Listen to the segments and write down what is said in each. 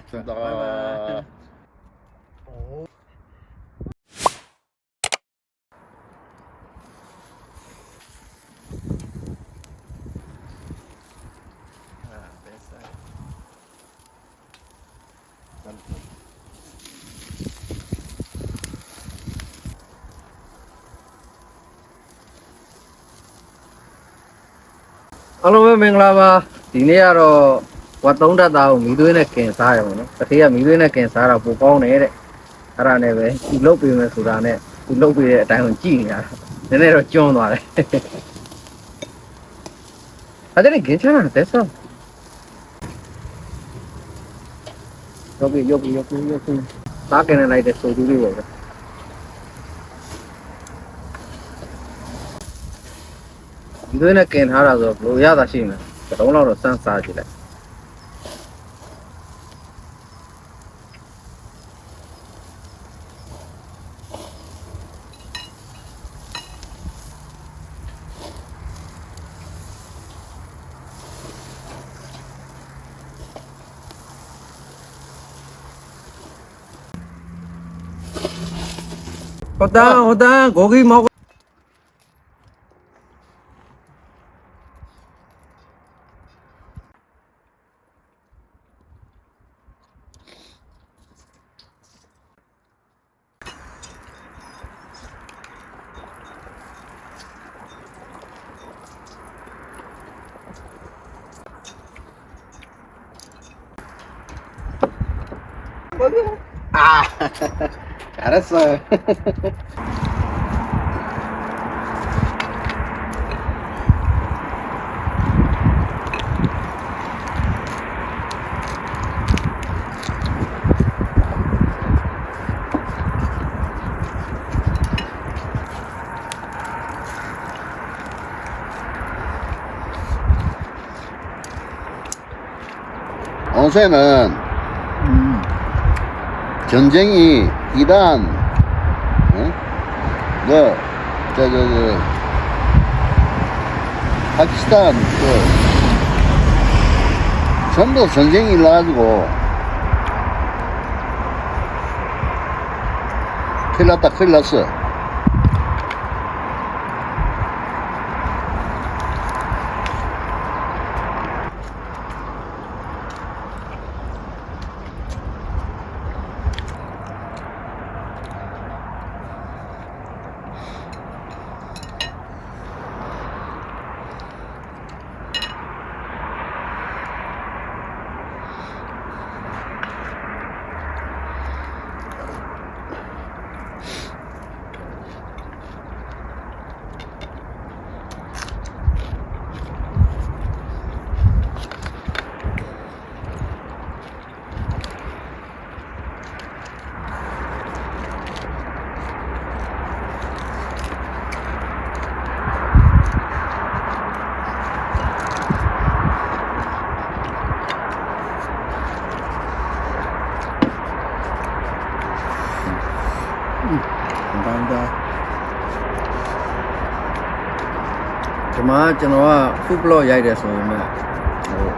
拜。အားလုံးပဲမင်္ဂလာပါဒီနေ့ကတော့ဝတ်သုံးတတ်တာကိုမီးသွေးနဲ့ကင်စားရပါတော့တတိယမီးသွေးနဲ့ကင်စားတာပိုကောင်းတယ်တဲ့အဲ့ဒါနဲ့ပဲဒီလုတ်ပေးမယ်ဆိုတာနဲ့ဒီလုတ်ပေးတဲ့အတိုင်းကိုကြည့်နေတာနည်းနည်းတော့ကျွန်းသွားတယ်အဲ့ဒါကင်ချာတဲ့ဆောရုပ်ပြီးစားကင်နေလိုက်တဲ့ဆိုသူလေးပဲဒီသွေးနဲ့ကင်ထားတာဆိုတော့ဘယ်လိုရတာရှိမလဲတစ်လုံးလောက်တော့စမ်းစားကြည့်လိုက်ဟုတ်တာဂိုဂီမော잘했어 어제는 전쟁이 이란 파키스탄 전부 전쟁이 일어나가지고 큰일 났어. 감사합니다. ဒီမှာကျွန်တော်က food blog ရိုက်တယ်ဆိုရင်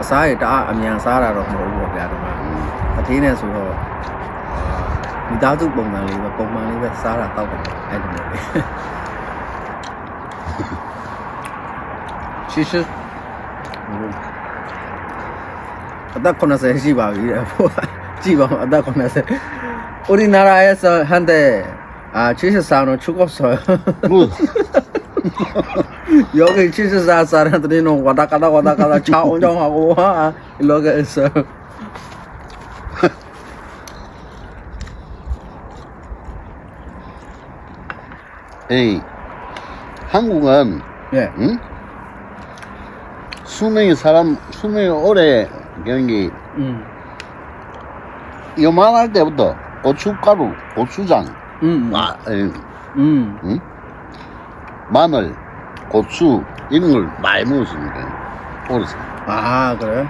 အစားရတအားအမြန်စားတာတော့မဟုတ်ဘူးပေါ့ဗျာဒီမှာအသေးနဲ့ဆိုတော့မိသားစုပုံမှန်လေးပဲစားတာတောက်တယ်အဲ့လိုမျိုး其实အသက်80ရှိပါပြီတဲ့ကြည့်ပါဦးအသက်80우리나라에서 한때 취식사는 죽었어요. 여기 취식사 사람들이 왔다 가다 차 운전하고 이렇게 했어요. 에이, 한국은 예. 응? 수명이 오래 경기 요만할 때부터 고춧가루, 고추장, 응? 마늘, 고추 이런 걸 많이 먹었습니다. 어렸을 때. 아 그래요?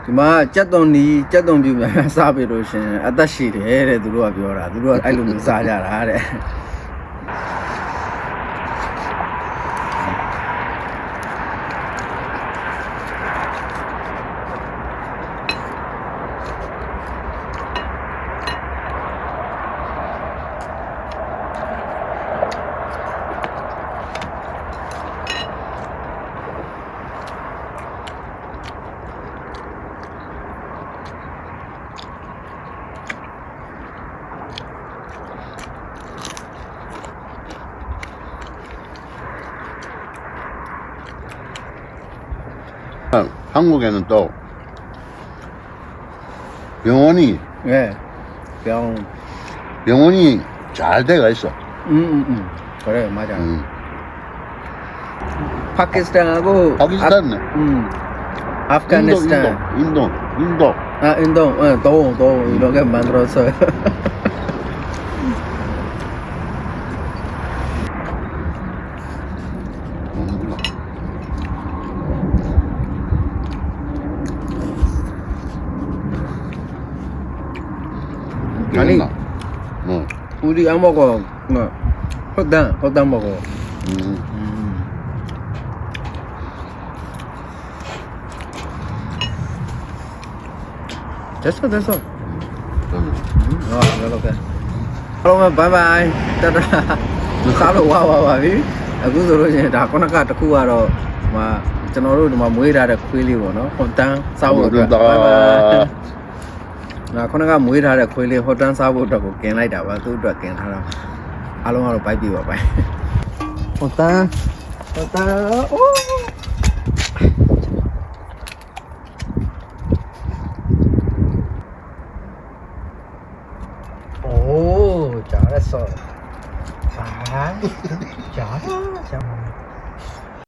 ဒီမှာကြက်သွန်ပြူများစားပြီးလို့ရှင်အသက်ရှိတယ်တဲ့သူတို့ကပြောတာသူတို့ကအဲ့လိုမျိုးစားကြတာတဲ့ 음. 한국에는 또 병원이 예. 병. 병원이 잘 돼가 있어. 그래 맞아. 파키스탄. 파키스탄하고 아프가니스탄. 인도. 아 인도. 또 이렇게 만들었어요. 아니. 뭐. 우리 안 먹어. 뭐 헛단 먹어. 됐어. 이렇게. 그러면 바이바이. 따라. 가로 와.အခုဆိုလို့ရှိရင်ဒါခုနကတစ်ခုကတော့ဟိုကျွန်တော်တို့ဒီမှာမွေးထားတဲ့ခွေးလေးပေါ့နော်ဟိုတန်းစားဖို့အတွက်ဘာခုနကမွေးထားတဲ့ခွေးလေးဟိုတန်းစားဖို့အတွက်ကိုกินလိုက်တာပါသူ့အတွက်ကင်ထားတာအားလုံးကတော့ပိုက်ပြီပါပိုင်ဟိုတန်းအိုးကြားရဆောကြား